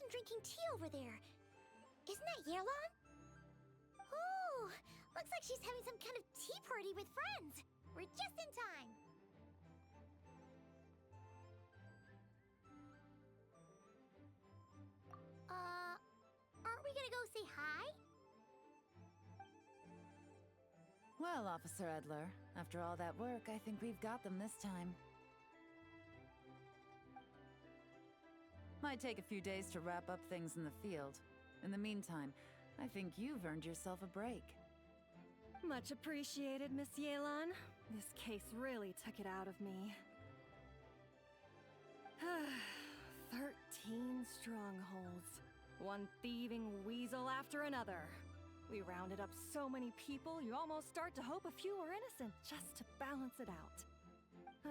person drinking tea over there. Isn't that Yelen? Oh, looks like she's having some kind of tea party with friends. We're just in time. Aren't we gonna go say hi? Well, Officer Edler, after all that work, I think we've got them this time. Might take a few days to wrap up things in the field. In the meantime, I think you've earned yourself a break. Much appreciated, Miss Yelen. This case really took it out of me. 13 strongholds. One thieving weasel after another. We rounded up so many people, you almost start to hope a few were innocent, just to balance it out.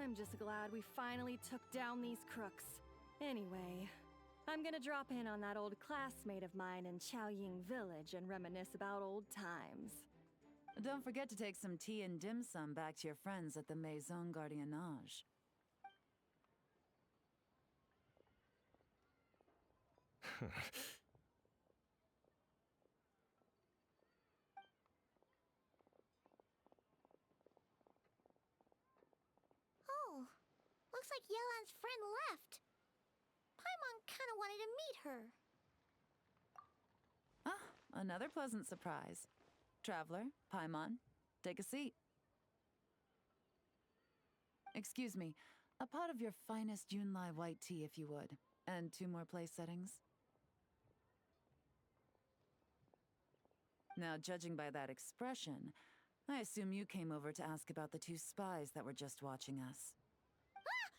I'm just glad we finally took down these crooks. Anyway, I'm gonna drop in on that old classmate of mine in Chaoying Village and reminisce about old times. Don't forget to take some tea and dim sum back to your friends at the Maison Gardiennage. Oh, looks like Yelen's friend left. Paimon kinda wanted to meet her. Ah, another pleasant surprise. Traveler, Paimon, take a seat. Excuse me, a pot of your finest Yunlai white tea, if you would. And 2 more place settings. Now, judging by that expression, I assume you came over to ask about the 2 spies that were just watching us. Ah!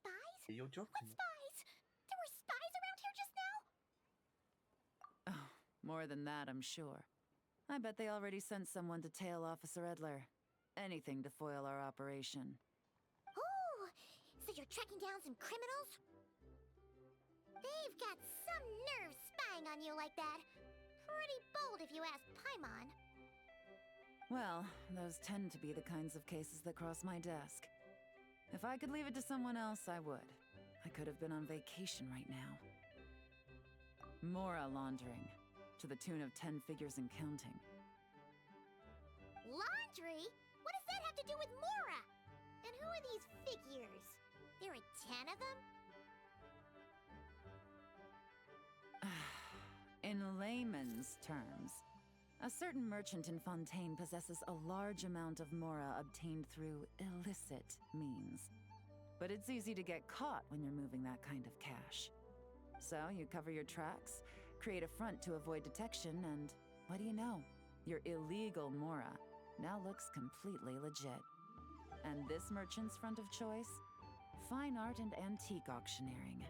Spies? You're joking. What spies? There were spies around here just now? Oh, more than that, I'm sure. I bet they already sent someone to tail Officer Edler. Anything to foil our operation. Oh, so you're tracking down some criminals? They've got some nerve spying on you like that. Pretty bold if you ask Paimon. Well, those tend to be the kinds of cases that cross my desk. If I could leave it to someone else, I would. I could have been on vacation right now. Mora laundering, to the tune of 10 figures and counting. Laundry? What does that have to do with Mora? And who are these figures? There are 10 of them? In layman's terms, a certain merchant in Fontaine possesses a large amount of Mora obtained through illicit means. But it's easy to get caught when you're moving that kind of cash. So you cover your tracks, create a front to avoid detection, and what do you know? Your illegal Mora now looks completely legit. And this merchant's front of choice? Fine art and antique auctioneering.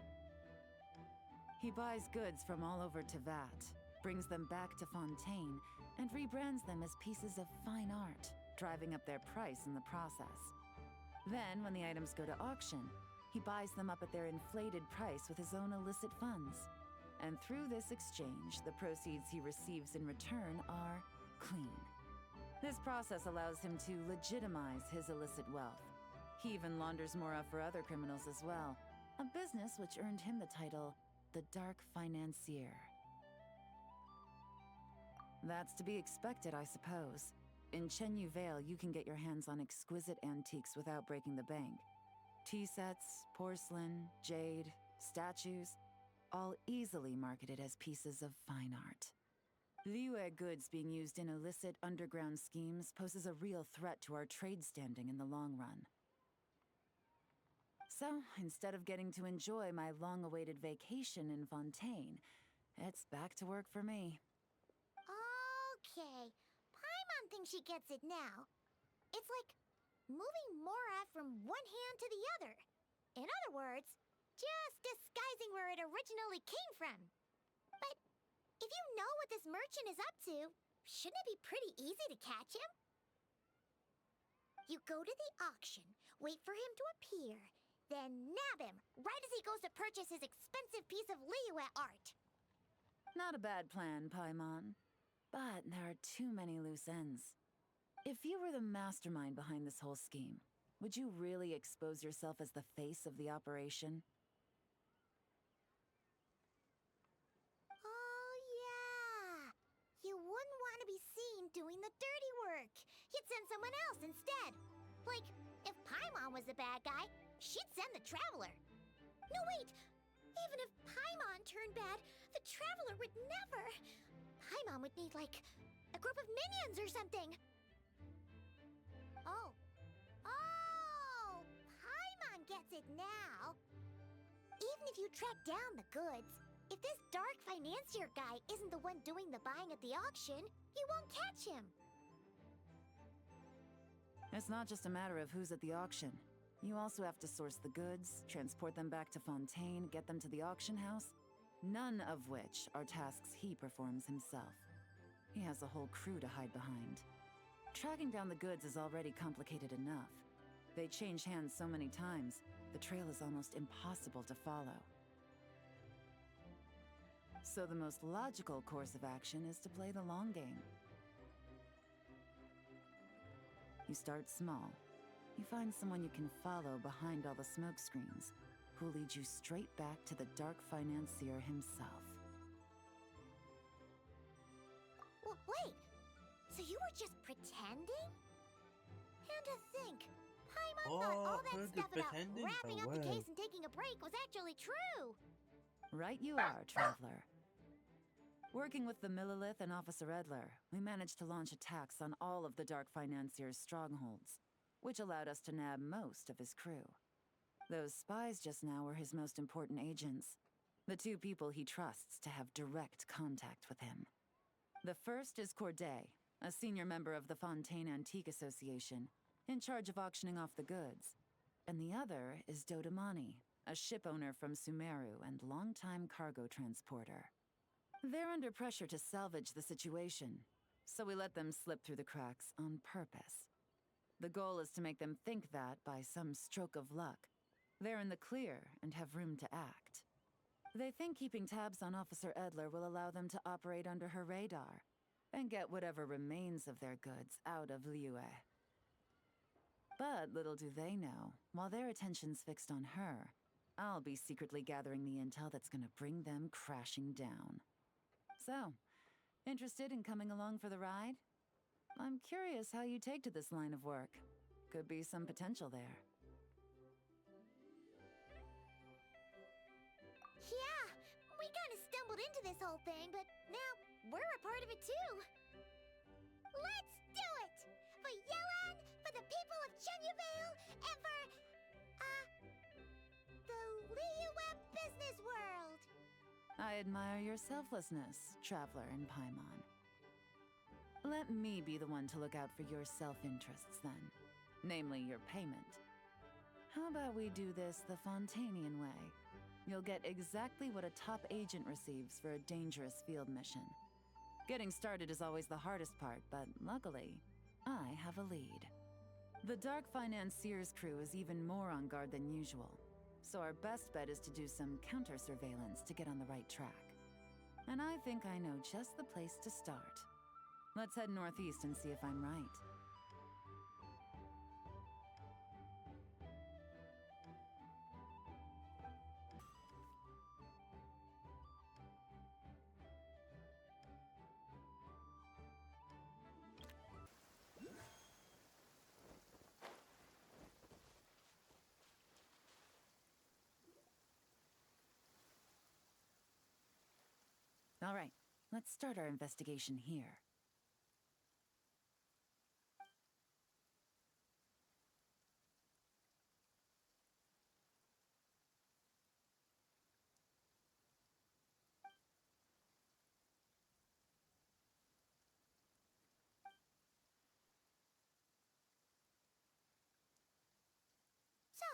He buys goods from all over Tevat, brings them back to Fontaine, and rebrands them as pieces of fine art, driving up their price in the process. Then, when the items go to auction, he buys them up at their inflated price with his own illicit funds. And through this exchange, the proceeds he receives in return are clean. This process allows him to legitimize his illicit wealth. He even launders Mora for other criminals as well, a business which earned him the title the Dark Financier. That's to be expected, I suppose. In Chenyu Vale, you can get your hands on exquisite antiques without breaking the bank. Tea sets, porcelain, jade, statues, all easily marketed as pieces of fine art. Liyue goods being used in illicit underground schemes poses a real threat to our trade standing in the long run. So, instead of getting to enjoy my long-awaited vacation in Fontaine, it's back to work for me. Okay, Paimon thinks she gets it now. It's like moving Mora from one hand to the other. In other words, just disguising where it originally came from. But if you know what this merchant is up to, shouldn't it be pretty easy to catch him? You go to the auction, wait for him to appear, then nab him right as he goes to purchase his expensive piece of Liyue art. Not a bad plan, Paimon. But there are too many loose ends. If you were the mastermind behind this whole scheme, would you really expose yourself as the face of the operation? the dirty work. You'd send someone else instead. Like, if Paimon was the bad guy, she'd send the Traveler. No, wait! Even if Paimon turned bad, the Traveler would never. Paimon would need, like, a group of minions or something. Oh. Oh! Paimon gets it now. Even if you track down the goods, if this dark financier guy isn't the one doing the buying at the auction, you won't catch him. It's not just a matter of who's at the auction. You also have to source the goods, transport them back to Fontaine, get them to the auction house, none of which are tasks he performs himself. He has a whole crew to hide behind. Tracking down the goods is already complicated enough. They change hands so many times, the trail is almost impossible to follow. So the most logical course of action is to play the long game. You start small. You find someone you can follow behind all the smoke screens, who'll lead you straight back to the dark financier himself. Well, wait! So you were just pretending? And to think, Paimon thought all that stuff about wrapping up the case and taking a break was actually true! Right you are, Traveler. Working with the Millilith and Officer Edler, we managed to launch attacks on all of the Dark Financier's strongholds, which allowed us to nab most of his crew. Those spies just now were his most important agents, the two people he trusts to have direct contact with him. The first is Corday, a senior member of the Fontaine Antique Association, in charge of auctioning off the goods. And the other is Dodamani, a ship owner from Sumeru and longtime cargo transporter. They're under pressure to salvage the situation, so we let them slip through the cracks on purpose. The goal is to make them think that, by some stroke of luck, they're in the clear and have room to act. They think keeping tabs on Officer Edler will allow them to operate under her radar and get whatever remains of their goods out of Liyue. But little do they know, while their attention's fixed on her, I'll be secretly gathering the intel that's gonna bring them crashing down. So, interested in coming along for the ride? I'm curious how you take to this line of work. Could be some potential there. Yeah, we kind of stumbled into this whole thing, but now we're a part of it too. Let's do it! For Yelen, for the people of Chenyavale, and for, the Liyue business world! I admire your selflessness, Traveler in Paimon. Let me be the one to look out for your self-interests then, namely your payment. How about we do this the Fontainian way? You'll get exactly what a top agent receives for a dangerous field mission. Getting started is always the hardest part, but luckily, I have a lead. The Dark Financier's crew is even more on guard than usual, so our best bet is to do some counter-surveillance to get on the right track. And I think I know just the place to start. Let's head northeast and see if I'm right. All right, let's start our investigation here. So,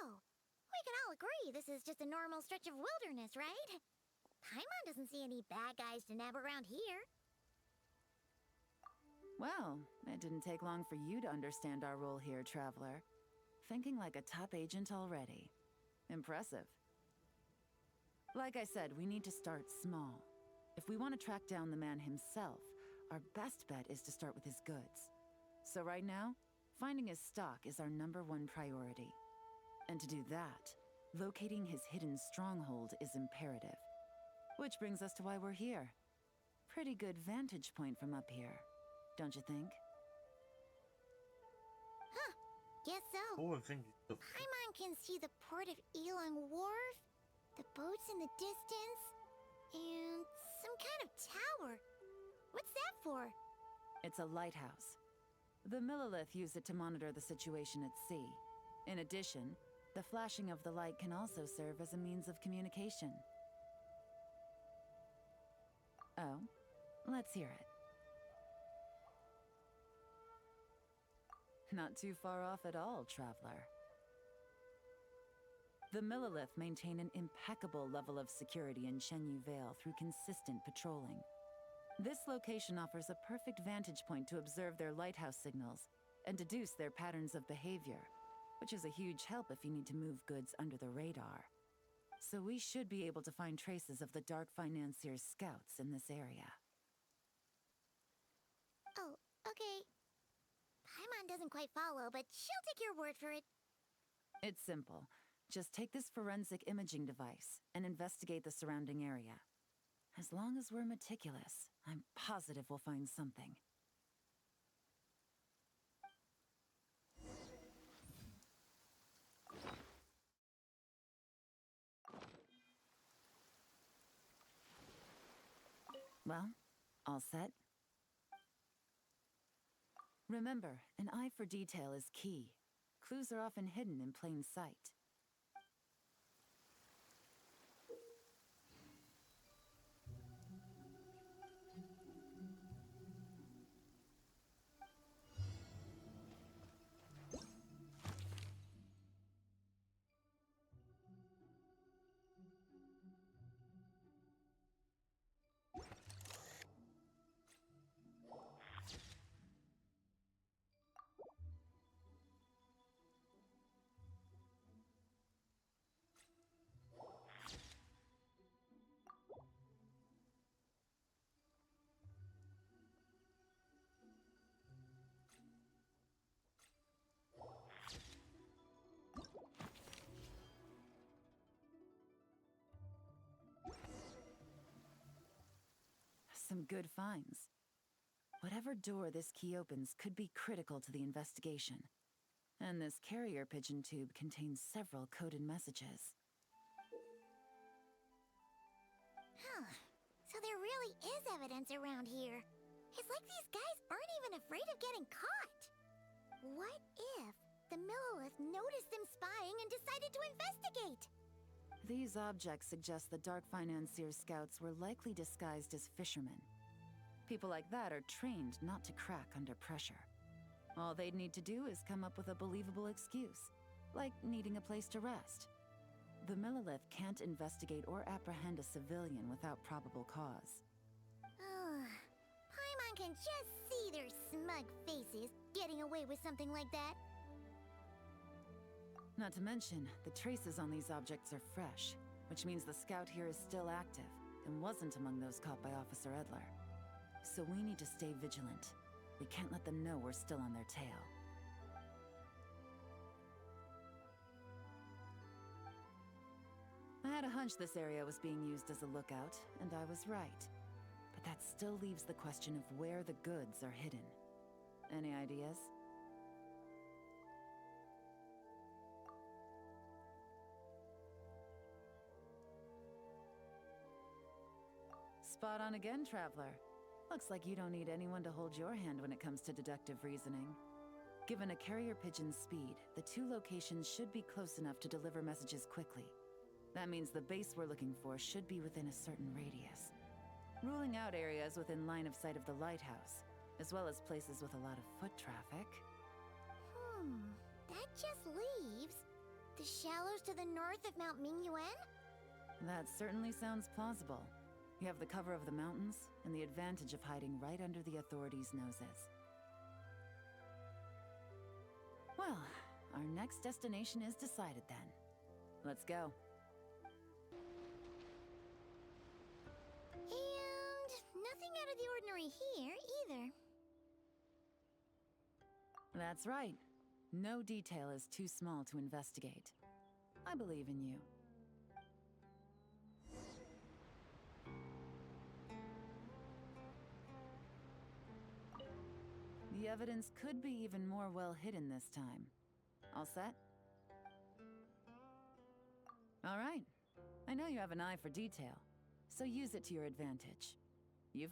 we can all agree this is just a normal stretch of wilderness, right? Paimon doesn't see any bad guys to nab around here. Well, it didn't take long for you to understand our role here, Traveler. Thinking like a top agent already. Impressive. Like I said, we need to start small. If we want to track down the man himself, our best bet is to start with his goods. So right now, finding his stock is our #1 priority. And to do that, locating his hidden stronghold is imperative. Which brings us to why we're here. Pretty good vantage point from up here, don't you think? Guess so. Hohe finde ich so. Paimon can see the port of Yelen Wharf, the boats in the distance, and some kind of tower. What's that for? It's a lighthouse. The Millilith use it to monitor the situation at sea. In addition, the flashing of the light can also serve as a means of communication. Oh, let's hear it. Not too far off at all, traveler. The Millilith maintain an impeccable level of security in Shenyu Vale through consistent patrolling. This location offers a perfect vantage point to observe their lighthouse signals and deduce their patterns of behavior, which is a huge help if you need to move goods under the radar. So we should be able to find traces of the Dark Financier's scouts in this area. Oh, okay. Paimon doesn't quite follow, but she'll take your word for it. It's simple. Just take this forensic imaging device and investigate the surrounding area. As long as we're meticulous, I'm positive we'll find something. Well, all set? Remember, an eye for detail is key. Clues are often hidden in plain sight. Some good finds. Whatever door this key opens could be critical to the investigation. And this carrier pigeon tube contains several coded messages. Huh. So there really is evidence around here. It's like these guys aren't even afraid of getting caught. What if the Millilith noticed them spying and decided to investigate? These objects suggest the Dark Financier's scouts were likely disguised as fishermen. People like that are trained not to crack under pressure. All they'd need to do is come up with a believable excuse, like needing a place to rest. The Millilith can't investigate or apprehend a civilian without probable cause. Paimon can just see their smug faces getting away with something like that. Not to mention, the traces on these objects are fresh, which means the scout here is still active and wasn't among those caught by Officer Edler. So we need to stay vigilant. We can't let them know we're still on their tail. I had a hunch this area was being used as a lookout, and I was right. But that still leaves the question of where the goods are hidden. Any ideas? Spot on again, Traveler. Looks like you don't need anyone to hold your hand when it comes to deductive reasoning. Given a carrier pigeon's speed, the two locations should be close enough to deliver messages quickly. That means the base we're looking for should be within a certain radius. Ruling out areas within line of sight of the lighthouse, as well as places with a lot of foot traffic. That just leaves the shallows to the north of Mount Mingyuan? That certainly sounds plausible. You have the cover of the mountains, and the advantage of hiding right under the authorities' noses. Well, our next destination is decided then. Let's go. And nothing out of the ordinary here, either. That's right. No detail is too small to investigate. I believe in you. The evidence could be even more well hidden this time. All set? All right. I know you have an eye for detail, so use it to your advantage. You've...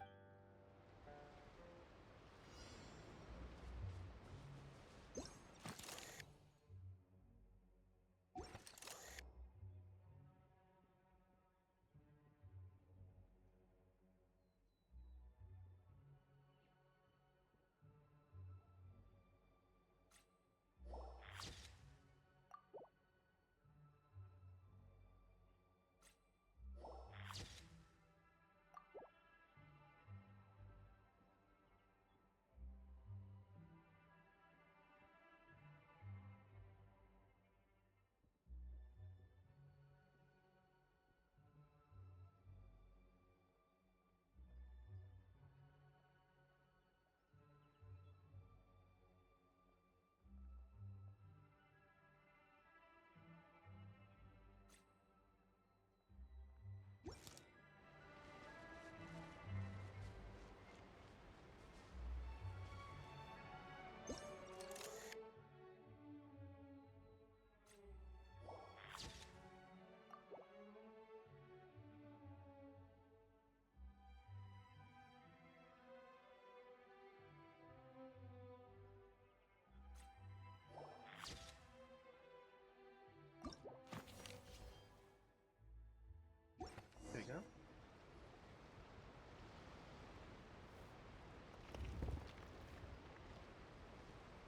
There we go.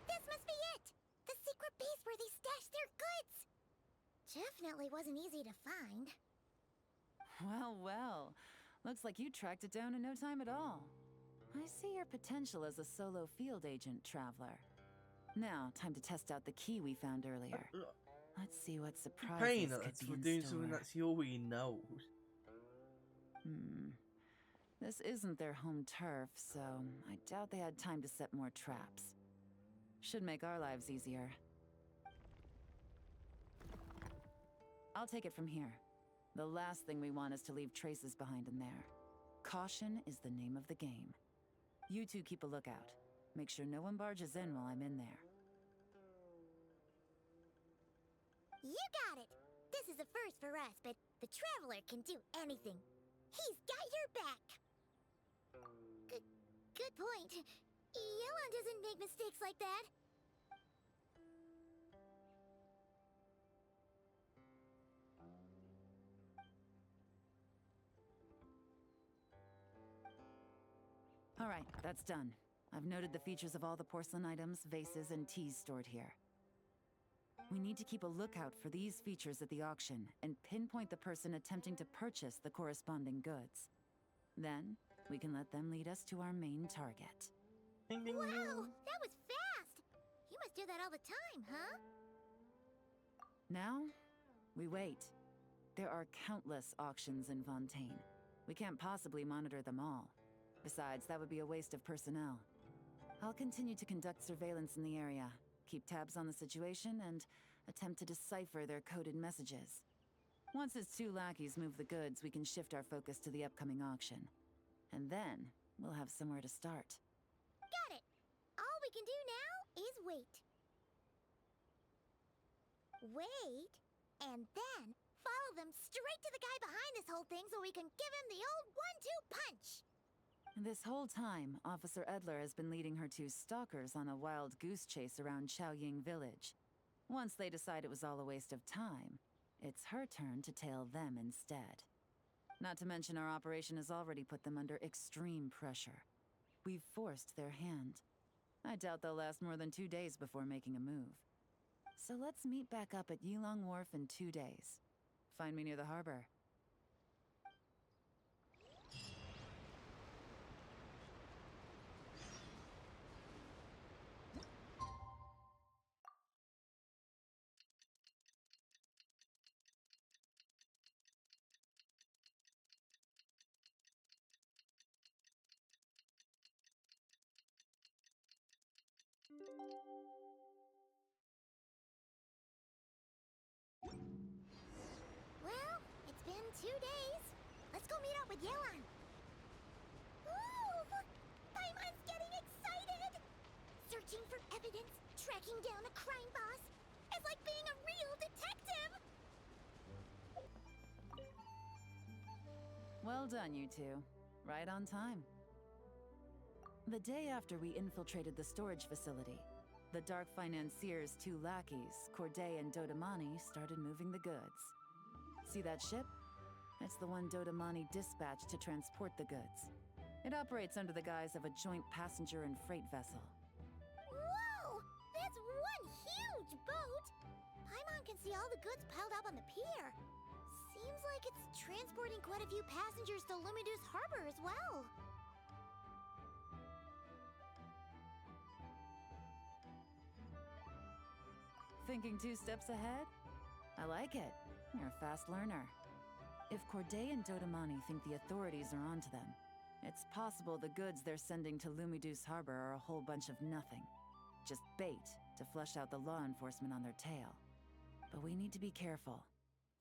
This must be it! The secret base where they stashed their goods! Definitely wasn't easy to find. Well, well. Looks like you tracked it down in no time at all. I see your potential as a solo field agent, Traveler. Now, time to test out the key we found earlier. Let's see what surprises Praying could that be we're in doing store. something that's already knows. This isn't their home turf, so I doubt they had time to set more traps. Should make our lives easier. I'll take it from here. The last thing we want is to leave traces behind in there. Caution is the name of the game. You two keep a lookout. Make sure no one barges in while I'm in there. You got it! This is a first for us, but the Traveler can do anything. He's got your back! Good point. Yelen doesn't make mistakes like that. All right, that's done. I've noted the features of all the porcelain items, vases, and teas stored here. We need to keep a lookout for these features at the auction and pinpoint the person attempting to purchase the corresponding goods. Then, we can let them lead us to our main target. Ding, ding, Wow, ding. that was fast! You must do that all the time, huh? Now, we wait. There are countless auctions in Fontaine. We can't possibly monitor them all. Besides, that would be a waste of personnel. I'll continue to conduct surveillance in the area, keep tabs on the situation, and attempt to decipher their coded messages. Once his two lackeys move the goods, we can shift our focus to the upcoming auction. And then, we'll have somewhere to start. Got it! All we can do now is wait. Wait, and then follow them straight to the guy behind this whole thing so we can give him the old 1-2 punch! This whole time, Officer Edler has been leading her two stalkers on a wild goose chase around Chaoying Village. Once they decide it was all a waste of time, it's her turn to tail them instead. Not to mention our operation has already put them under extreme pressure. We've forced their hand. I doubt they'll last more than 2 days before making a move. So let's meet back up at Yilong Wharf in 2 days. Find me near the harbor. Well, it's been Well done, you two. Right on time. The day after we infiltrated the storage facility, the Dark Financier's two lackeys, Corday and Dodamani, started moving the goods. See that ship? It's the one Dodamani dispatched to transport the goods. It operates under the guise of a joint passenger and freight vessel. Whoa! That's one huge boat! Paimon can see all the goods piled up on the pier. Seems like it's transporting quite a few passengers to Lumidus Harbor as well. Thinking 2 steps ahead? I like it. You're a fast learner. If Corday and Dodamani think the authorities are onto them, it's possible the goods they're sending to Lumidus Harbor are a whole bunch of nothing. Just bait to flush out the law enforcement on their tail. But we need to be careful.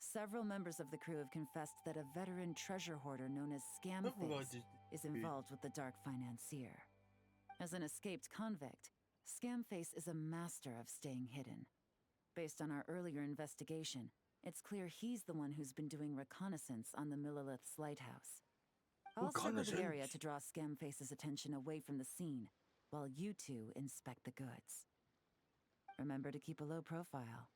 Several members of the crew have confessed that a veteran treasure hoarder known as Scamface is involved with the Dark Financier. As an escaped convict, Scamface is a master of staying hidden. Based on our earlier investigation, it's clear he's the one who's been doing reconnaissance on the Millilith's lighthouse. I'll circle the area to draw Scamface's attention away from the scene, while you two inspect the goods. Remember to keep a low profile.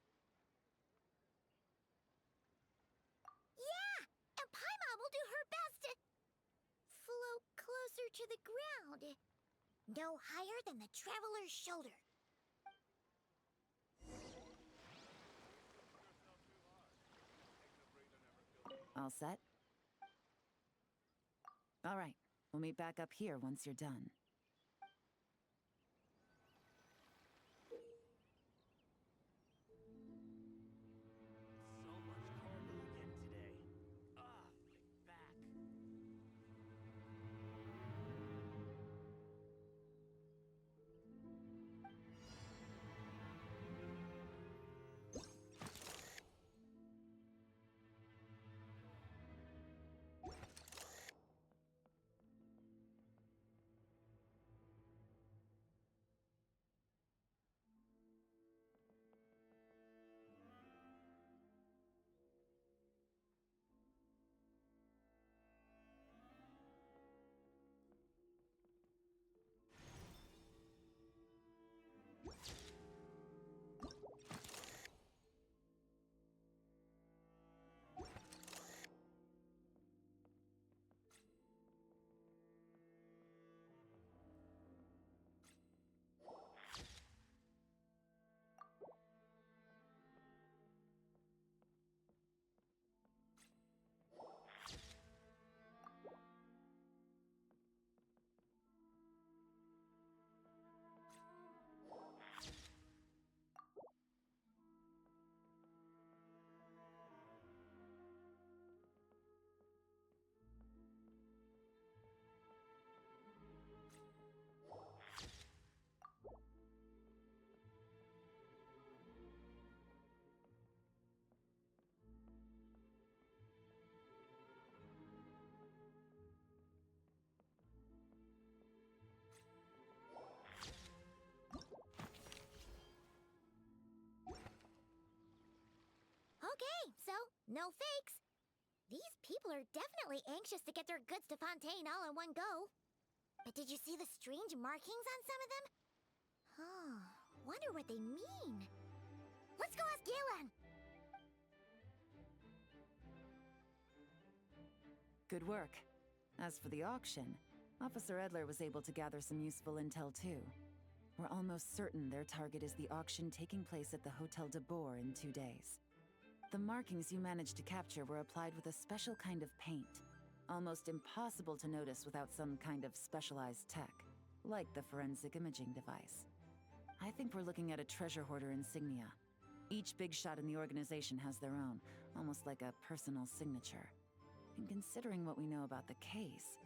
Yeah! And Paimon will do her best to float closer to the ground. No higher than the traveler's shoulder. All set? All right, we'll meet back up here once you're done. So much cargo again today. Ah, my back. Okay, so no fakes. These people are definitely anxious to get their goods to Fontaine all in one go. But did you see the strange markings on some of them? Oh, wonder what they mean. Let's go ask Yelen. Good work. As for the auction, Officer Edler was able to gather some useful intel too. We're almost certain their target is the auction taking place at the Hotel de Boer in 2 days. The markings you managed to capture were applied with a special kind of paint, almost impossible to notice without some kind of specialized tech, like the forensic imaging device. I think we're looking at a treasure hoarder insignia. Each big shot in the organization has their own, almost like a personal signature. And considering what we know about the case,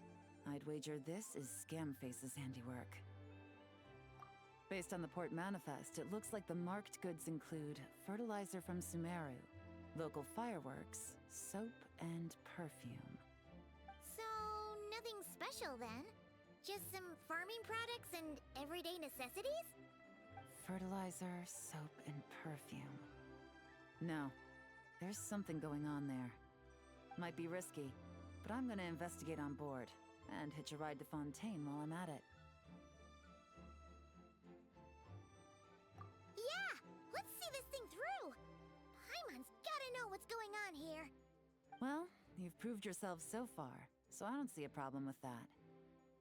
I'd wager this is Scamface's handiwork. Based on the port manifest, it looks like the marked goods include fertilizer from Sumeru, local fireworks, soap, and perfume. So, nothing special then? Just some farming products and everyday necessities? Fertilizer, soap, and perfume. No, there's something going on there. Might be risky, but I'm gonna investigate on board and hitch a ride to Fontaine while I'm at it. Yeah, let's see this thing through. Paimon's gotta know what's going on here. Well, you've proved yourself so far, so I don't see a problem with that.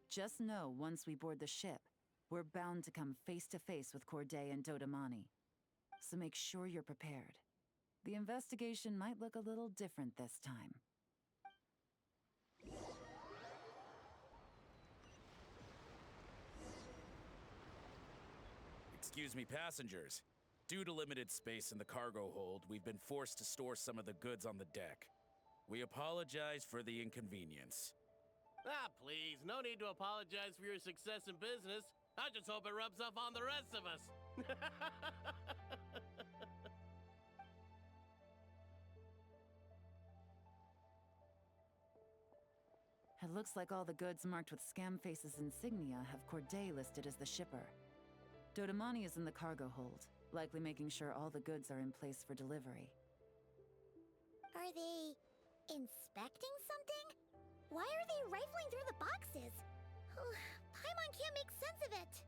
Just know once we board the ship, we're bound to come face to face with Corday and Dodamani. So make sure you're prepared. The investigation might look a little different this time. Excuse me, passengers. Due to limited space in the cargo hold, we've been forced to store some of the goods on the deck. We apologize for the inconvenience. Ah, please, no need to apologize for your success in business. I just hope it rubs off on the rest of us. It looks like all the goods marked with Scamface's insignia have Corday listed as the shipper. Dodamani is in the cargo hold, likely making sure all the goods are in place for delivery. Are they inspecting something? Why are they rifling through the boxes? Paimon can't make sense of it.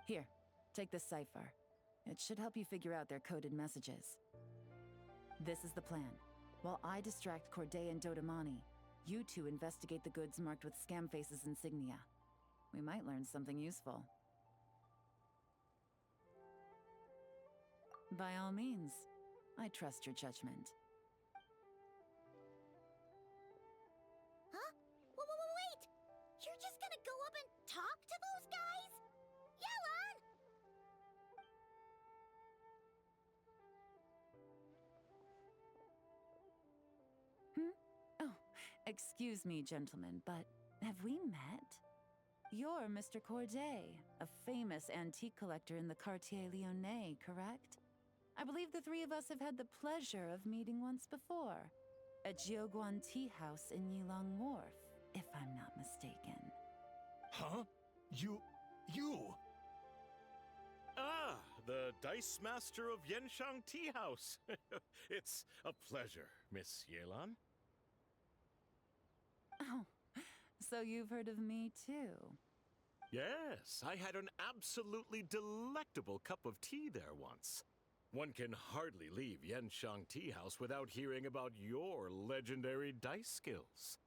Here, take this cipher. It should help you figure out their coded messages. This is the plan. While I distract Corday and Dodamani, you two investigate the goods marked with Scamface's insignia. We might learn something useful. By all means, I trust your judgment. Huh? Wait! You're just gonna go up and talk to those guys? Yelen! Oh, excuse me, gentlemen, but have we met? You're Mr. Corday, a famous antique collector in the Quartier Lyonnais, correct? I believe the three of us have had the pleasure of meeting once before, at Jiuguan Tea House in Yilong Wharf, if I'm not mistaken. Huh? You... Ah, the Dice Master of Yenshang Tea House. It's a pleasure, Miss Yelen. Oh, so you've heard of me too? Yes, I had an absolutely delectable cup of tea there once. One can hardly leave Yenshang Tea House without hearing about your legendary dice skills.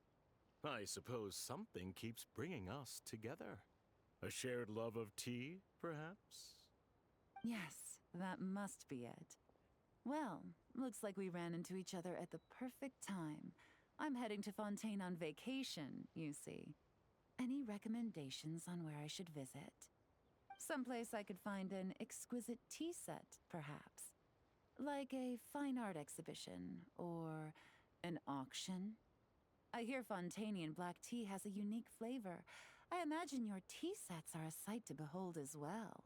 I suppose something keeps bringing us together. A shared love of tea, perhaps? Yes, that must be it. Well, looks like we ran into each other at the perfect time. I'm heading to Fontaine on vacation, you see. Any recommendations on where I should visit? Someplace I could find an exquisite tea set, perhaps. Like a fine art exhibition, or an auction. I hear Fontainian black tea has a unique flavor. I imagine your tea sets are a sight to behold as well.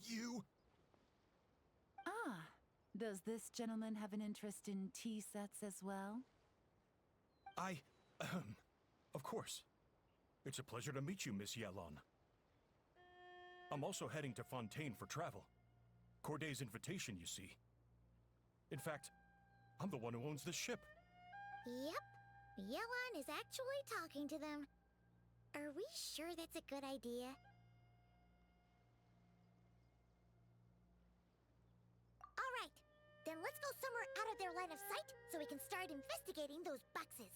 You... Ah, does this gentleman have an interest in tea sets as well? Of course. It's a pleasure to meet you, Miss Yelen. I'm also heading to Fontaine for travel. Corday's invitation, you see. In fact, I'm the one who owns this ship. Yep, Yelen is actually talking to them. Are we sure that's a good idea? Alright, then let's go somewhere out of their line of sight so we can start investigating those boxes.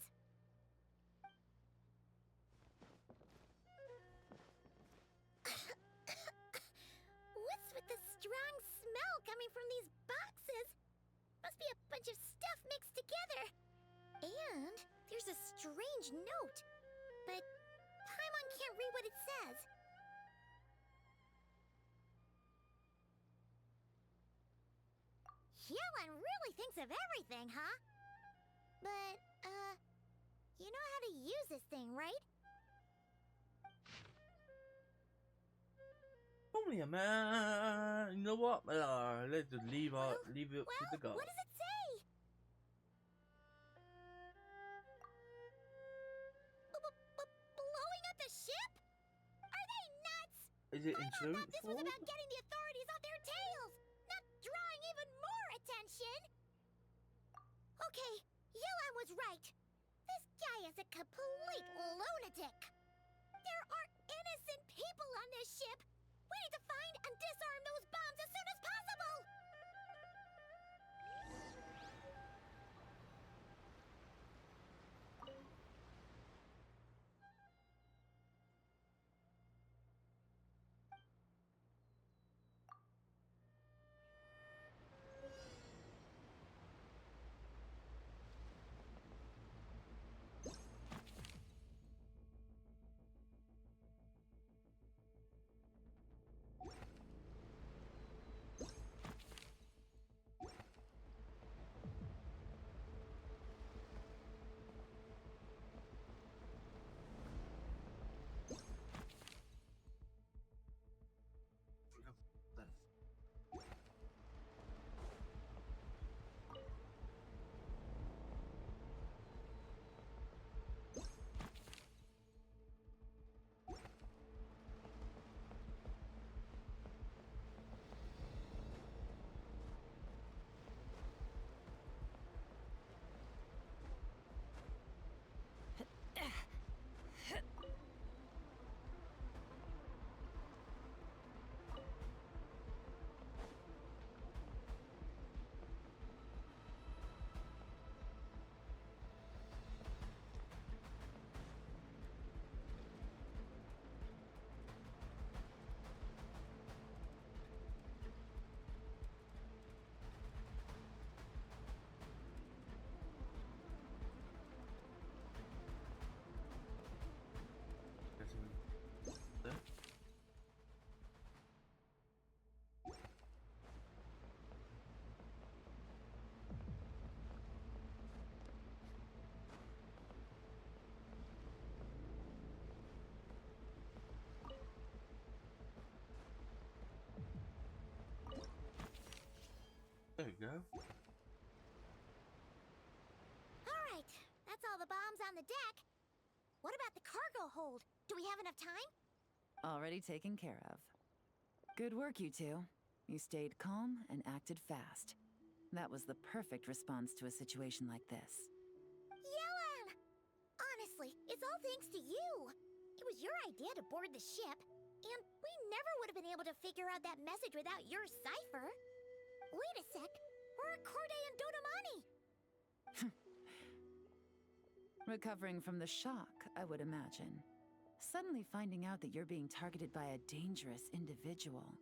What's with the strong smell coming from these boxes? Must be a bunch of stuff mixed together. And there's a strange note. But Paimon can't read what it says. Yelen really thinks of everything, huh? But, you know how to use this thing, right? Probably a man. You know what? Let's just leave it to the gods. What does it say? Blowing up the ship? Are they nuts? Is it Paimon insurance thought this was fraud? about getting the authorities off their tails, not drawing even more attention. Okay, Yelen, Yelan was right. This guy is a complete lunatic. There are innocent people on this ship. We need to find and disarm those bombs as soon as possible. There you go. All right, that's all the bombs on the deck. What about the cargo hold? Do we have enough time? Already taken care of. Good work, you two. You stayed calm and acted fast. That was the perfect response to a situation like this. Yelen! Honestly, it's all thanks to you. It was your idea to board the ship, and we never would have been able to figure out that message without your cipher. Wait a sec. Where are Corday and Dodamani? Recovering from the shock, I would imagine. Suddenly finding out that you're being targeted by a dangerous individual.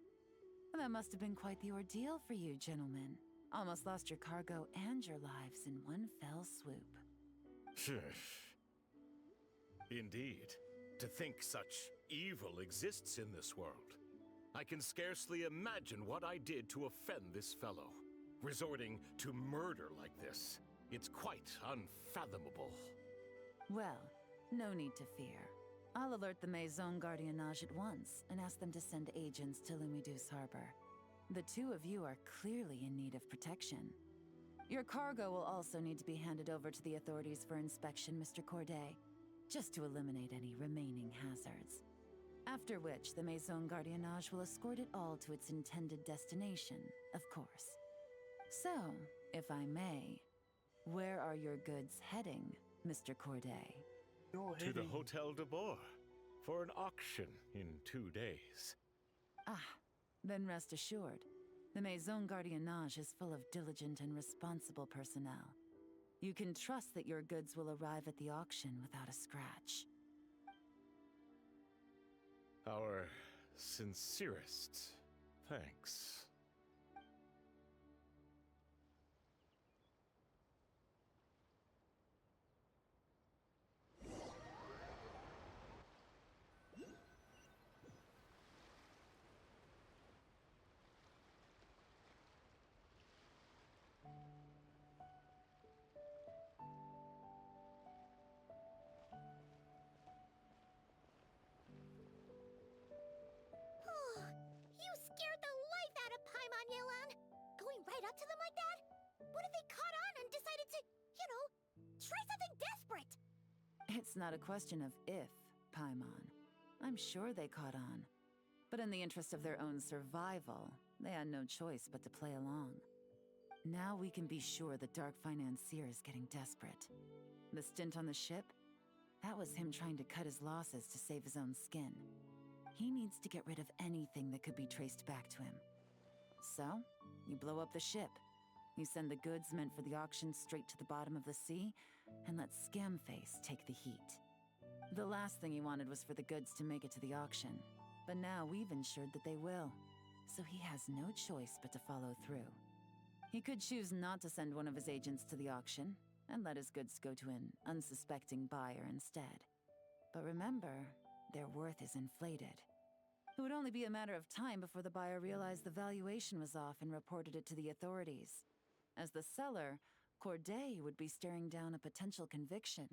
That must have been quite the ordeal for you, gentlemen. Almost lost your cargo and your lives in one fell swoop. Indeed. To think such evil exists in this world. I can scarcely imagine what I did to offend this fellow. Resorting to murder like this. It's quite unfathomable. Well, no need to fear. I'll alert the Maison Gardiennage at once and ask them to send agents to Lumidus Harbor. The two of you are clearly in need of protection. Your cargo will also need to be handed over to the authorities for inspection, Mr. Corday, just to eliminate any remaining hazards. After which, the Maison Gardiennage will escort it all to its intended destination, of course. So, if I may, where are your goods heading, Mr. Corday? To the Hotel de Boer for an auction in 2 days. Ah, then rest assured, the Maison Gardiennage is full of diligent and responsible personnel. You can trust that your goods will arrive at the auction without a scratch. Our sincerest thanks. You scared the life out of Paimon, Yelan! Going right up to them like that? What if they caught on and decided to, try something desperate? It's not a question of if, Paimon. I'm sure they caught on. But in the interest of their own survival, they had no choice but to play along. Now we can be sure the Dark Financier is getting desperate. The stint on the ship? That was him trying to cut his losses to save his own skin. He needs to get rid of anything that could be traced back to him. So, you blow up the ship. You send the goods meant for the auction straight to the bottom of the sea, and let Scamface take the heat. The last thing he wanted was for the goods to make it to the auction, but now we've ensured that they will, so he has no choice but to follow through. He could choose not to send one of his agents to the auction, and let his goods go to an unsuspecting buyer instead. But remember, their worth is inflated. It would only be a matter of time before the buyer realized the valuation was off and reported it to the authorities. As the seller, Corday would be staring down a potential conviction.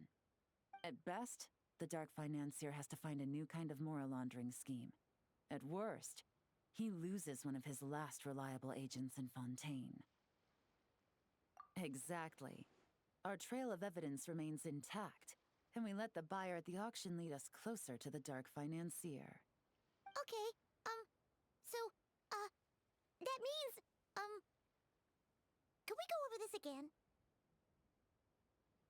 At best, the Dark Financier has to find a new kind of moral laundering scheme. At worst, he loses one of his last reliable agents in Fontaine. Exactly. Our trail of evidence remains intact, and we let the buyer at the auction lead us closer to the Dark Financier. Okay, so, that means, can we go over this again?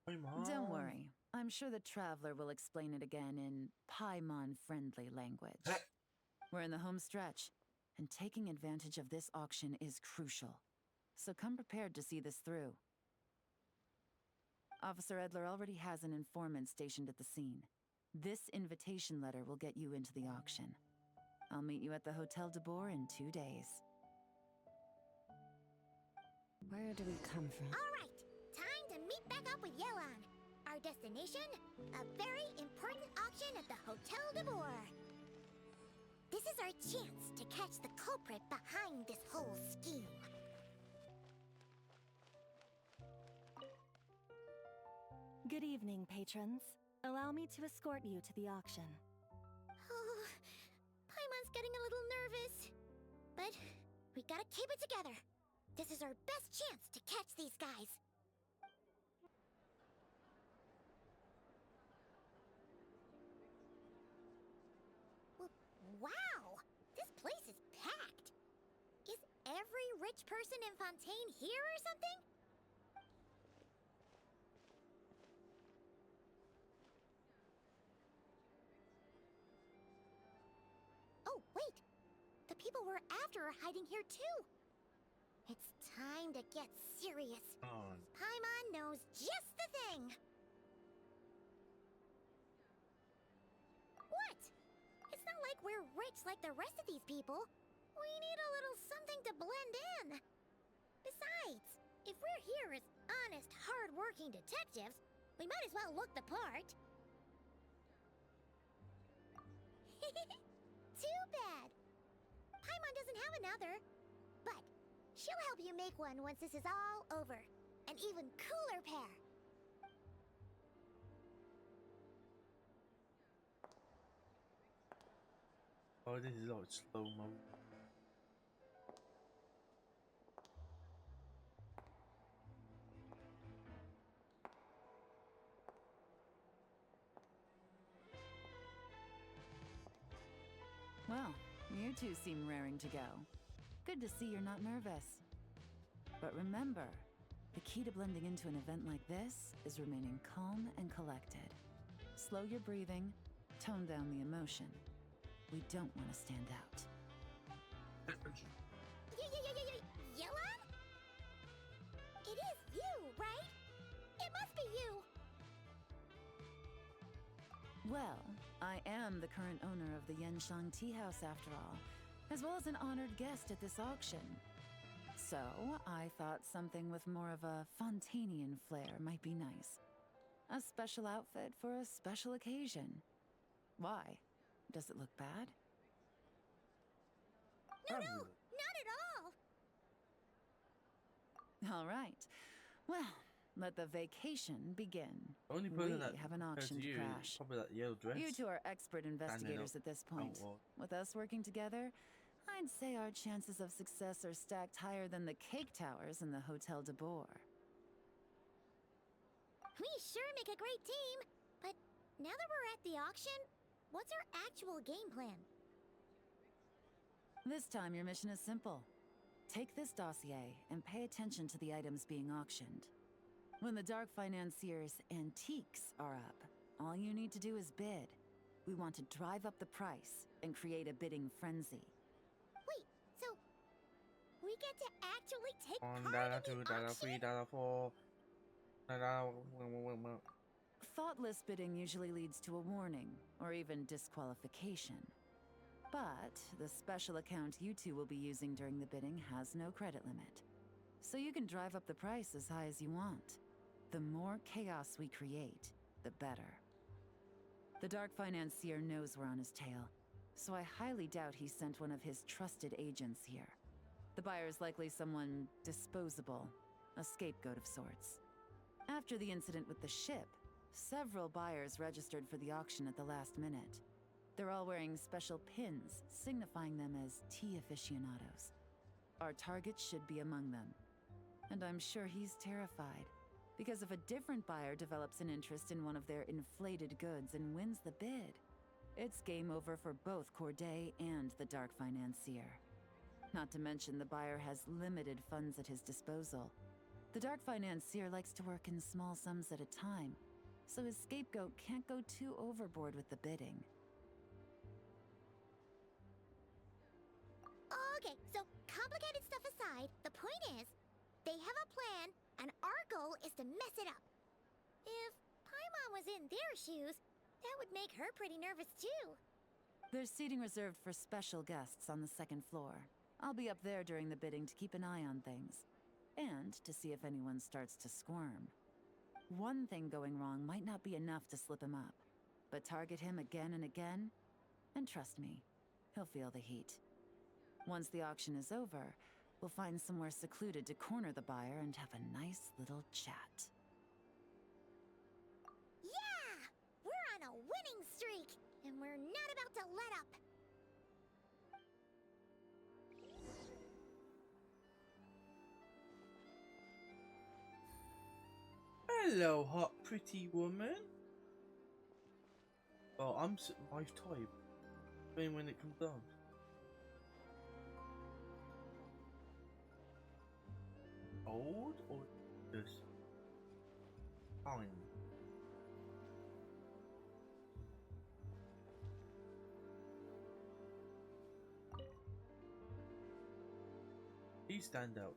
Hey, Mom. Don't worry. I'm sure the Traveler will explain it again in Paimon-friendly language. We're in the home stretch, and taking advantage of this auction is crucial. So come prepared to see this through. Officer Edler already has an informant stationed at the scene. This invitation letter will get you into the auction. I'll meet you at the Hotel de Boer in 2 days. Where do we come from? All right, time to meet back up with Yelen. Our destination, a very important auction at the Hotel de Boer. This is our chance to catch the culprit behind this whole scheme. Good evening, patrons. Allow me to escort you to the auction. Oh, Paimon's getting a little nervous. But we gotta keep it together. This is our best chance to catch these guys. Wow! This place is packed! Is every rich person in Fontaine here or something? Oh, wait! The people we're after are hiding here too! It's time to get serious. Oh, Paimon knows just the thing! What? It's not like we're rich like the rest of these people. We need a little something to blend in. Besides, if we're here as honest, hard-working detectives, we might as well look the part. Too bad. Paimon doesn't have another. But she'll help you make one once this is all over. An even cooler pair. oh, this is like slow-mo. Well, you two seem raring to go. Good to see you're not nervous. But remember, the key to blending into an event like this is remaining calm and collected. Slow your breathing, tone down the emotion. We don't want to stand out. Yelen? It is you, right? It must be you. Well, I am the current owner of the Genshin Tea House after all, as well as an honored guest at this auction. So, I thought something with more of a Fontainian flair might be nice. A special outfit for a special occasion. Why? Does it look bad? No, not at all. All right. Well, let the vacation begin. Only We person that have an compared auction to to you crash. is probably that yellow dress. You two are expert investigators at this point. well. With us working together, I'd say our chances of success are stacked higher than the cake towers in the Hotel de Boer. We sure make a great team. But now that we're at the auction, what's our actual game plan? This time, your mission is simple. Take this dossier and pay attention to the items being auctioned. When the Dark Financier's antiques are up, all you need to do is bid. We want to drive up the price and create a bidding frenzy. Wait, so we get to actually take $1, part in $2, the auction? $3, $4. Thoughtless bidding usually leads to a warning, or even disqualification. But the special account you two will be using during the bidding has no credit limit. So you can drive up the price as high as you want. The more chaos we create, the better. The Dark Financier knows we're on his tail, so I highly doubt he sent one of his trusted agents here. The buyer's likely someone disposable, a scapegoat of sorts. After the incident with the ship, several buyers registered for the auction at the last minute. They're all wearing special pins, signifying them as tea aficionados. Our target should be among them. And I'm sure he's terrified, because if a different buyer develops an interest in one of their inflated goods and wins the bid, it's game over for both Corday and the Dark Financier. Not to mention the buyer has limited funds at his disposal. The Dark Financier likes to work in small sums at a time, so his scapegoat can't go too overboard with the bidding. Okay, so complicated stuff aside, the point is, they have a plan, and our goal is to mess it up. If Paimon was in their shoes, that would make her pretty nervous too. There's seating reserved for special guests on the second floor. I'll be up there during the bidding to keep an eye on things, and to see if anyone starts to squirm. One thing going wrong might not be enough to slip him up, but target him again and again, and trust me, he'll feel the heat. Once the auction is over, we'll find somewhere secluded to corner the buyer and have a nice little chat. Yeah! We're on a winning streak, and we're not about to let up. Hello, hot, pretty woman. Oh, I'm my type. When it comes down. Old or just fine? These stand out.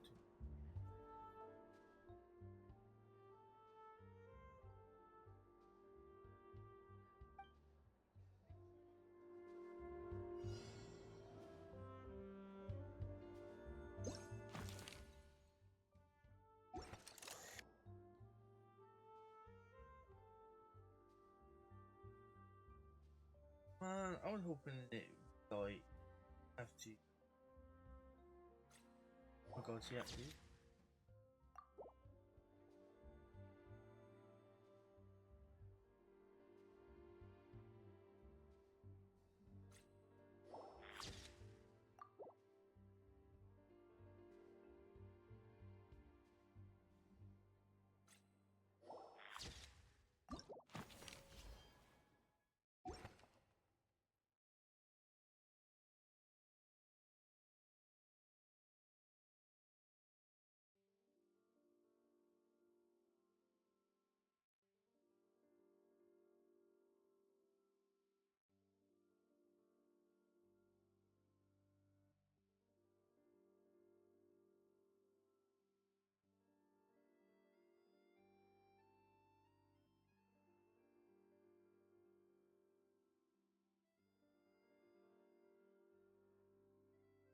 Man, I was hoping it would, like, have to. Oh my god, she actually.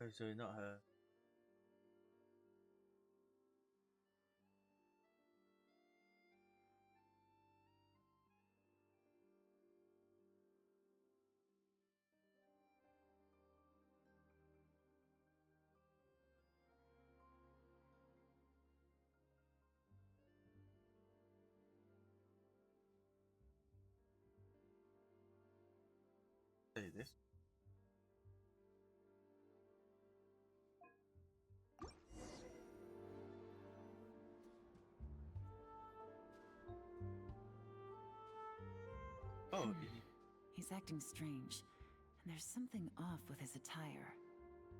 Oh, sorry, not her. Say this. Oh, He's acting strange, and there's something off with his attire.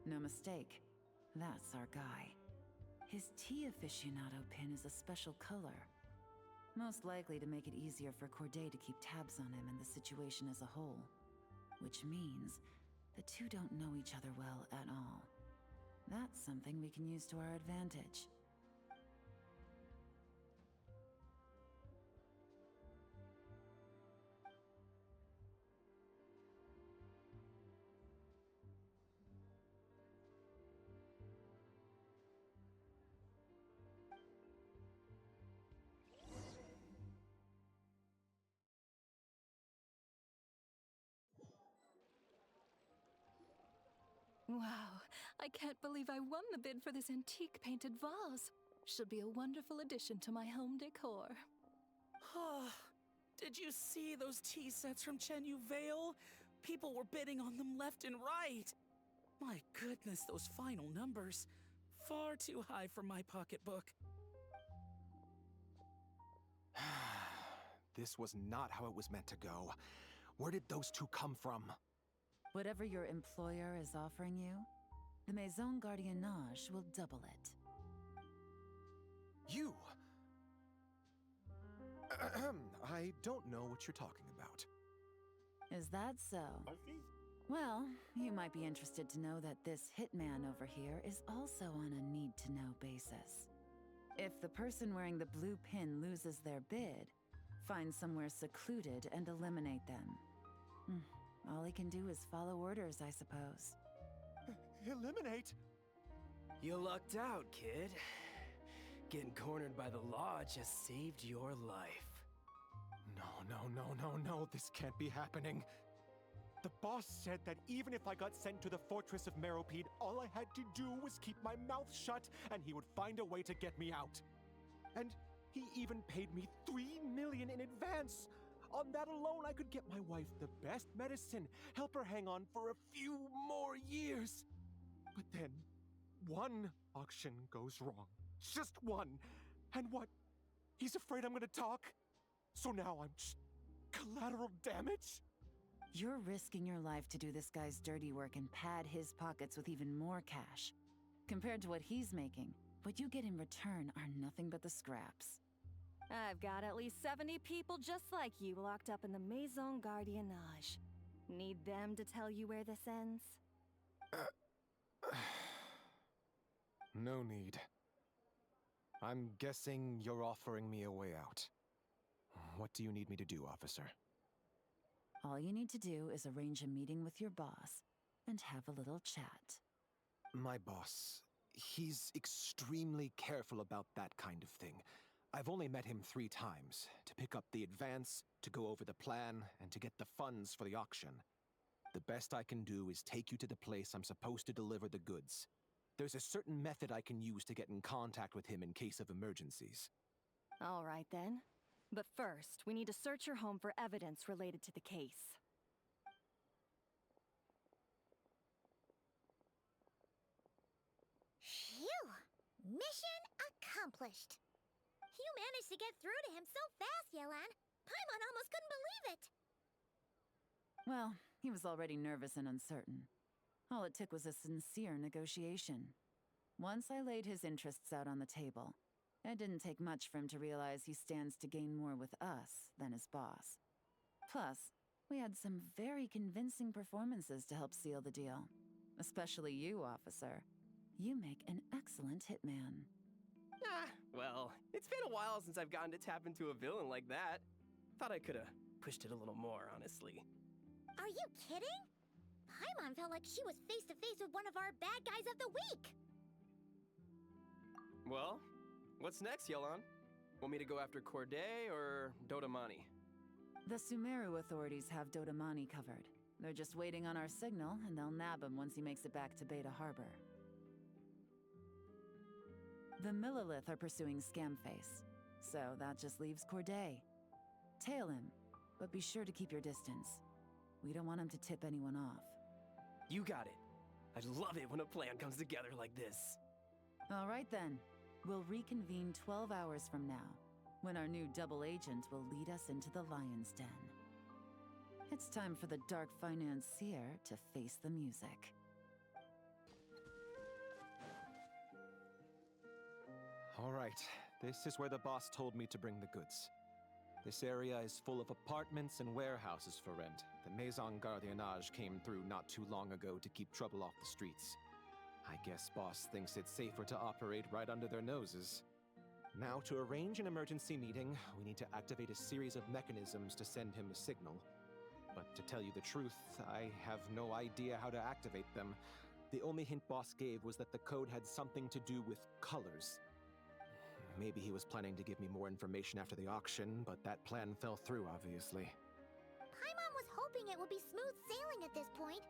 No mistake. That's our guy. His tea aficionado pin is a special color. Most likely to make it easier for Corday to keep tabs on him and the situation as a whole. Which means the two don't know each other well at all. That's something we can use to our advantage. Wow, I can't believe I won the bid for this antique painted vase. Should be a wonderful addition to my home decor. Did you see those tea sets from Chenyu Vale? People were bidding on them left and right. My goodness, those final numbers. Far too high for my pocketbook. This was not how it was meant to go. Where did those two come from? Whatever your employer is offering you, the Maison Gardiennage will double it. You! I don't know what you're talking about. Is that so? Well, you might be interested to know that this hitman over here is also on a need-to-know basis. If the person wearing the blue pin loses their bid, find somewhere secluded and eliminate them. All he can do is follow orders, I suppose. Eliminate? You lucked out, kid. Getting cornered by the law just saved your life. No, this can't be happening. The boss said that even if I got sent to the fortress of Meropide, all I had to do was keep my mouth shut and he would find a way to get me out. And he even paid me 3 million in advance. On that alone, I could get my wife the best medicine, help her hang on for a few more years. But then, one auction goes wrong. Just one. And what? He's afraid I'm gonna talk? So now I'm just collateral damage? You're risking your life to do this guy's dirty work and pad his pockets with even more cash. Compared to what he's making, what you get in return are nothing but the scraps. I've got at least 70 people just like you locked up in the Maison Gardiennage. Need them to tell you where this ends? No need. I'm guessing you're offering me a way out. What do you need me to do, officer? All you need to do is arrange a meeting with your boss and have a little chat. My boss, he's extremely careful about that kind of thing. I've only met him 3 times, to pick up the advance, to go over the plan, and to get the funds for the auction. The best I can do is take you to the place I'm supposed to deliver the goods. There's a certain method I can use to get in contact with him in case of emergencies. All right then. But first, we need to search your home for evidence related to the case. Phew! Mission accomplished. You managed to get through to him so fast, Yelen. Paimon almost couldn't believe it. Well, he was already nervous and uncertain. All it took was a sincere negotiation. Once I laid his interests out on the table, it didn't take much for him to realize he stands to gain more with us than his boss. Plus, we had some very convincing performances to help seal the deal. Especially you, officer. You make an excellent hitman. Well, it's been a while since I've gotten to tap into a villain like that. Thought I could've pushed it a little more, honestly. Are you kidding? Paimon felt like she was face to face with one of our bad guys of the week. Well, what's next, Yelen? Want me to go after Corday or Dodamani? The Sumeru authorities have Dodamani covered. They're just waiting on our signal, and they'll nab him once he makes it back to Beta Harbor. The Millilith are pursuing Scamface, so that just leaves Corday. Tail him, but be sure to keep your distance. We don't want him to tip anyone off. You got it. I love it when a plan comes together like this. All right then. We'll reconvene 12 hours from now, when our new double agent will lead us into the Lion's Den. It's time for the Dark Financier to face the music. All right, this is where the boss told me to bring the goods. This area is full of apartments and warehouses for rent. The Maison Gardiennage came through not too long ago to keep trouble off the streets. I guess boss thinks it's safer to operate right under their noses. Now, to arrange an emergency meeting, we need to activate a series of mechanisms to send him a signal. But to tell you the truth, I have no idea how to activate them. The only hint boss gave was that the code had something to do with colors. Maybe he was planning to give me more information after the auction, but that plan fell through, obviously. Paimon was hoping it would be smooth sailing at this point.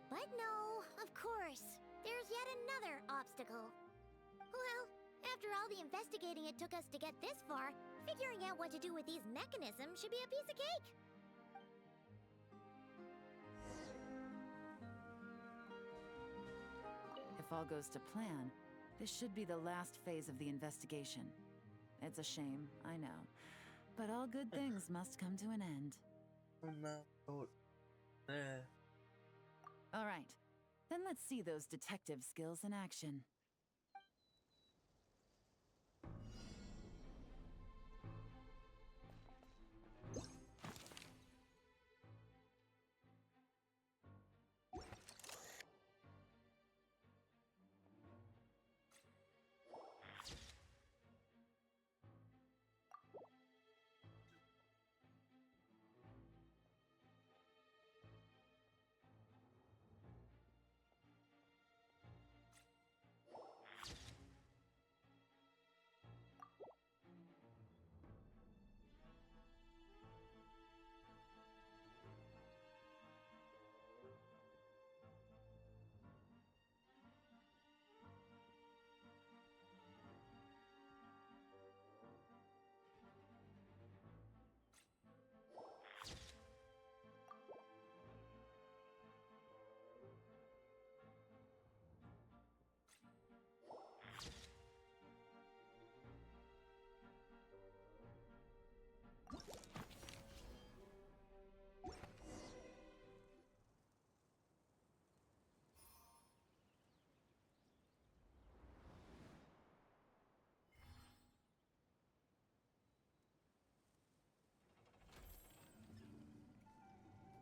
But no, of course. There's yet another obstacle. Well, after all the investigating it took us to get this far, figuring out what to do with these mechanisms should be a piece of cake. If all goes to plan, this should be the last phase of the investigation. It's a shame, I know. But all good things must come to an end. All right. Then let's see those detective skills in action.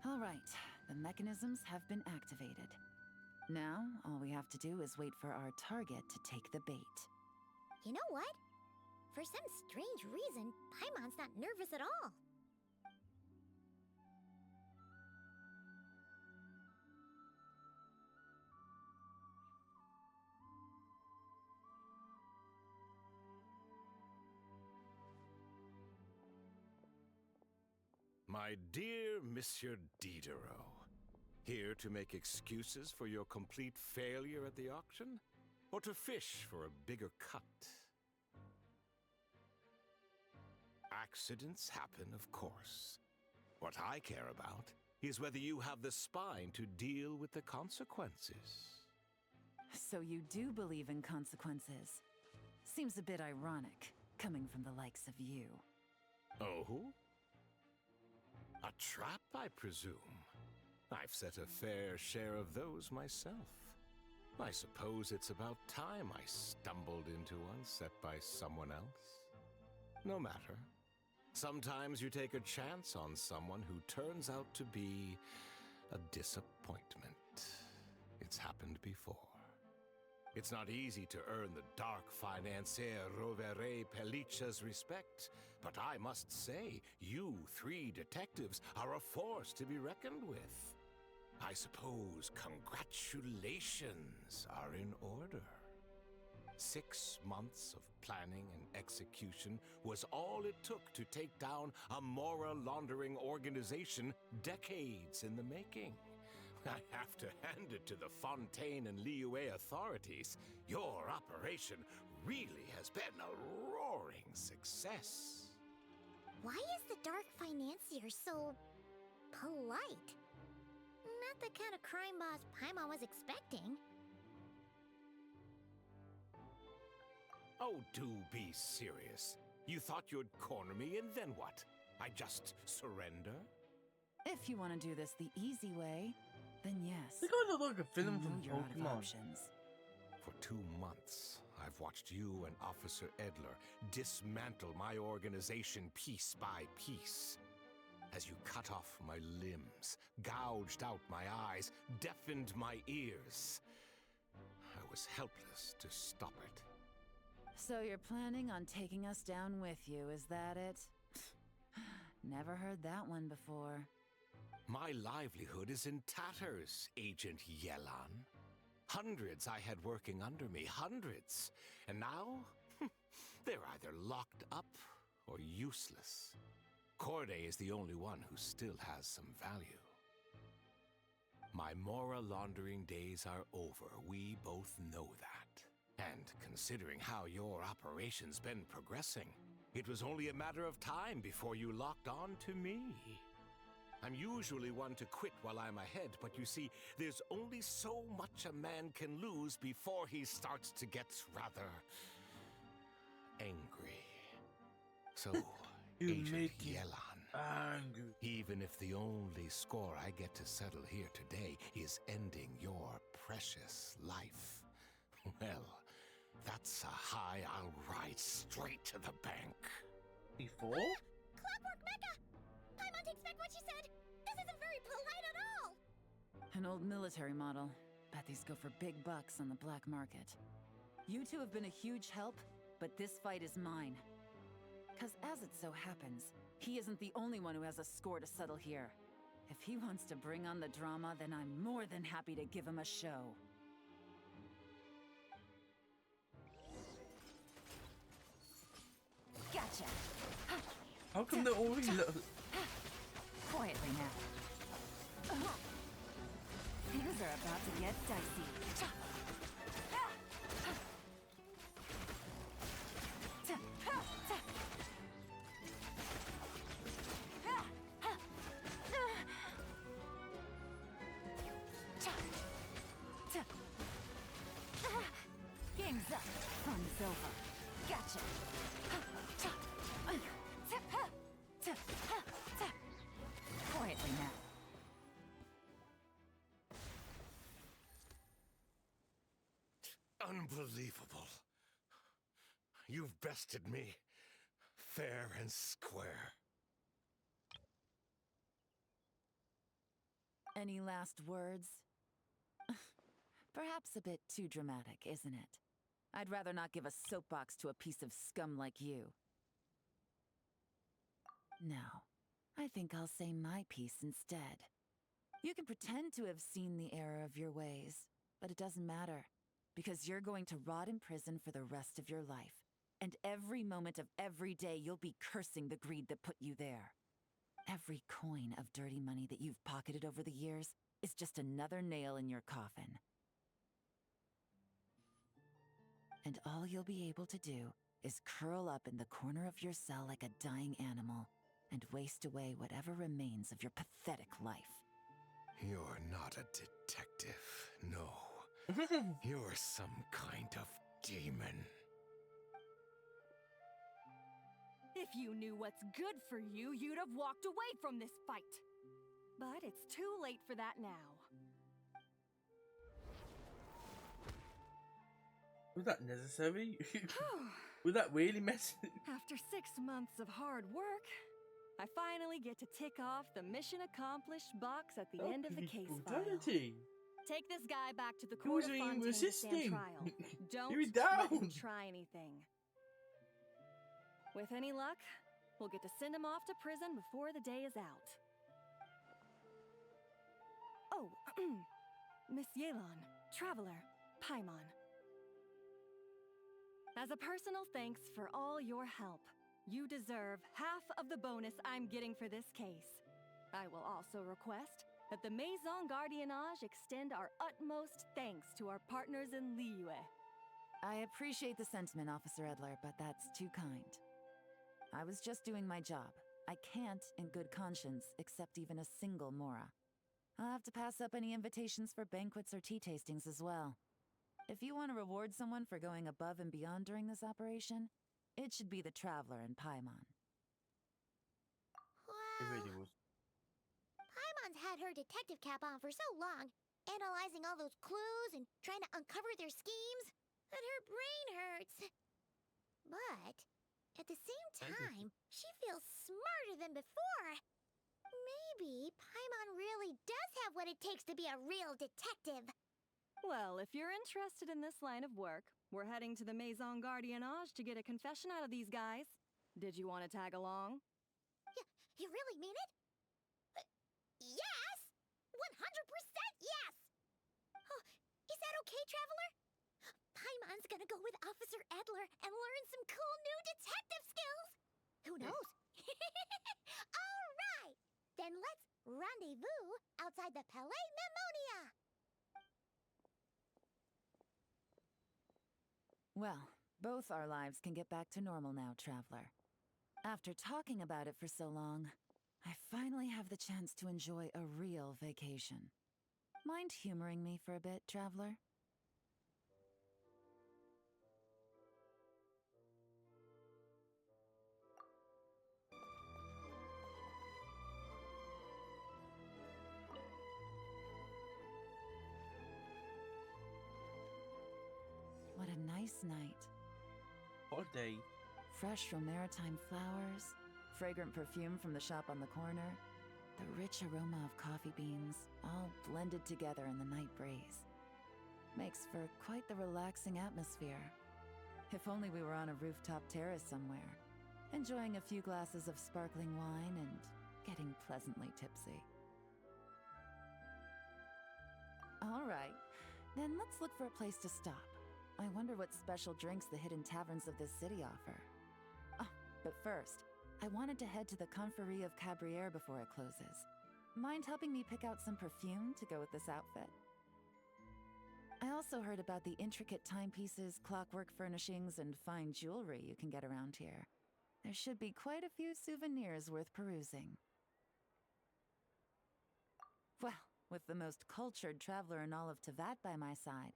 All right, the mechanisms have been activated. Now, all we have to do is wait for our target to take the bait. You know what? For some strange reason, Paimon's not nervous at all. My dear Monsieur Diderot, here to make excuses for your complete failure at the auction? Or to fish for a bigger cut? Accidents happen, of course. What I care about is whether you have the spine to deal with the consequences. So you do believe in consequences. Seems a bit ironic, coming from the likes of you. Oh? A trap, I presume. I've set a fair share of those myself. I suppose it's about time I stumbled into one set by someone else. No matter. Sometimes you take a chance on someone who turns out to be a disappointment. It's happened before. It's not easy to earn the dark financier Rovere Pelliccia's respect, but I must say, you three detectives are a force to be reckoned with. I suppose congratulations are in order. 6 months of planning and execution was all it took to take down a Mora laundering organization decades in the making. I have to hand it to the Fontaine and Liyue authorities. Your operation really has been a roaring success. Why is the Dark Financier so polite? Not the kind of crime boss Paimon was expecting. Oh, do be serious. You thought you'd corner me and then what? I just surrender? If you want to do this the easy way, then yes. They kind of like a film You know from you're out of Pokemon. options. For 2 months, I've watched you and Officer Edler dismantle my organization piece by piece. As you cut off my limbs, gouged out my eyes, deafened my ears. I was helpless to stop it. So you're planning on taking us down with you, is that it? Never heard that one before. My livelihood is in tatters, Agent Yelen. Hundreds I had working under me, hundreds. And now, they're either locked up or useless. Corday is the only one who still has some value. My Mora laundering days are over. We both know that. And considering how your operation's been progressing, it was only a matter of time before you locked on to me. I'm usually one to quit while I'm ahead, but you see, there's only so much a man can lose before he starts to get rather angry. So, You Agent make it Yelen, angry. even if the only score I get to settle here today is ending your precious life, well, that's a high I'll ride straight to the bank. Before? Clockwork Mecha! Paimon takes back what she said! This isn't very polite at all! An old military model. Bet these go for big bucks on the black market. You two have been a huge help, but this fight is mine. 'Cause as it so happens, he isn't the only one who has a score to settle here. If he wants to bring on the drama, then I'm more than happy to give him a show. Gotcha! How come they're all reloaded? Quietly now. Things are about to get dicey. Game's up. Fun's over. Gotcha. Quietly now. Unbelievable. You've bested me, fair and square. Any last words? Perhaps a bit too dramatic, isn't it? I'd rather not give a soapbox to a piece of scum like you. No, I think I'll say my piece instead. You can pretend to have seen the error of your ways, but it doesn't matter, because you're going to rot in prison for the rest of your life. And every moment of every day you'll be cursing the greed that put you there. Every coin of dirty money that you've pocketed over the years is just another nail in your coffin. And all you'll be able to do is curl up in the corner of your cell like a dying animal and waste away whatever remains of your pathetic life. You're not a detective, no. You're some kind of demon. If you knew what's good for you, you'd have walked away from this fight. But it's too late for that now. Was that necessary? Was that really messy? After 6 months of hard work, I finally get to tick off the mission accomplished box at the end of the case file. Brutality. Take this guy back to the He court of wasn't even Fontaine to stand resisting. trial. Don't He was let him down. try anything. With any luck, we'll get to send him off to prison before the day is out. Oh, Miss Yelen, Traveler, Paimon. As a personal thanks for all your help, you deserve half of the bonus I'm getting for this case. I will also request that the Maison Gardiennage extend our utmost thanks to our partners in Liyue. I appreciate the sentiment, Officer Edler, but that's too kind. I was just doing my job. I can't, in good conscience, accept even a single Mora. I'll have to pass up any invitations for banquets or tea tastings as well. If you want to reward someone for going above and beyond during this operation, it should be the Traveler and Paimon. It Well, really was. Paimon's had her detective cap on for so long, analyzing all those clues and trying to uncover their schemes. that her brain hurts. But at the same time, she feels smarter than before. Maybe Paimon really does have what it takes to be a real detective. Well, if you're interested in this line of work, we're heading to the Maison Gardiennage to get a confession out of these guys. Did you want to tag along? You really mean it? Yes! 100% yes! Oh, is that okay, Traveler? Paimon's gonna go with Officer Adler and learn some cool new detective skills! Who knows? Alright! Then let's rendezvous outside the Palais Memonia! Well, both our lives can get back to normal now, Traveler. After talking about it for so long, I finally have the chance to enjoy a real vacation. Mind humoring me for a bit, Traveler? What a nice night. Holiday. Fresh from maritime flowers, fragrant perfume from the shop on the corner, the rich aroma of coffee beans, all blended together in the night breeze. Makes for quite the relaxing atmosphere. If only we were on a rooftop terrace somewhere, enjoying a few glasses of sparkling wine and getting pleasantly tipsy. All right, then let's look for a place to stop. I wonder what special drinks the hidden taverns of this city offer. Oh, but first, I wanted to head to the Confrérie of Cabriere before it closes. Mind helping me pick out some perfume to go with this outfit? I also heard about the intricate timepieces, clockwork furnishings, and fine jewelry you can get around here. There should be quite a few souvenirs worth perusing. Well, with the most cultured traveler in all of Teyvat by my side,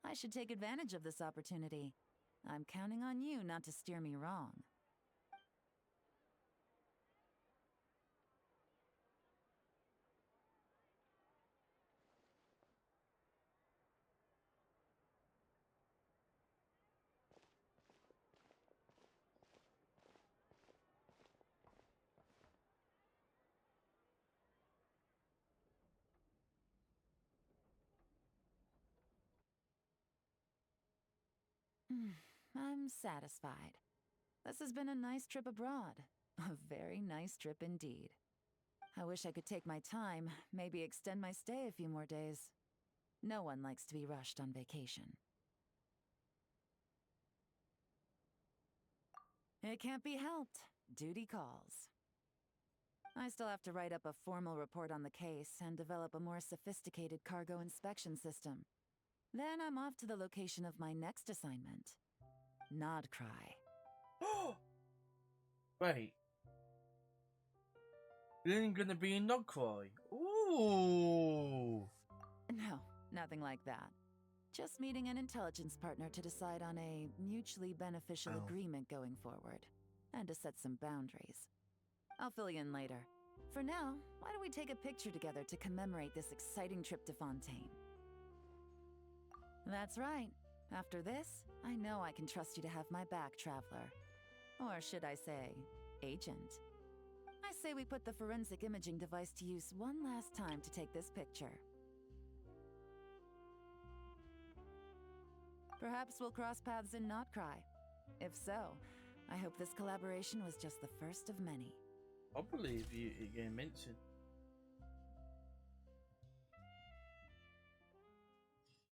I should take advantage of this opportunity. I'm counting on you not to steer me wrong. I'm satisfied. This has been a nice trip abroad. A very nice trip indeed. I wish I could take my time, maybe extend my stay a few more days. No one likes to be rushed on vacation. It can't be helped. Duty calls. I still have to write up a formal report on the case and develop a more sophisticated cargo inspection system. Then I'm off to the location of my next assignment. Nodcry. Wait. You're gonna be in Nodcry. Ooh. No, nothing like that. Just meeting an intelligence partner to decide on a mutually beneficial agreement going forward, and to set some boundaries. I'll fill you in later. For now, why don't we take a picture together to commemorate this exciting trip to Fontaine? That's right. After this, I know I can trust you to have my back, Traveler. Or should I say, Agent. I say we put the forensic imaging device to use one last time to take this picture. Perhaps we'll cross paths in Nodcry. If so, I hope this collaboration was just the first of many. I believe you again mentioned.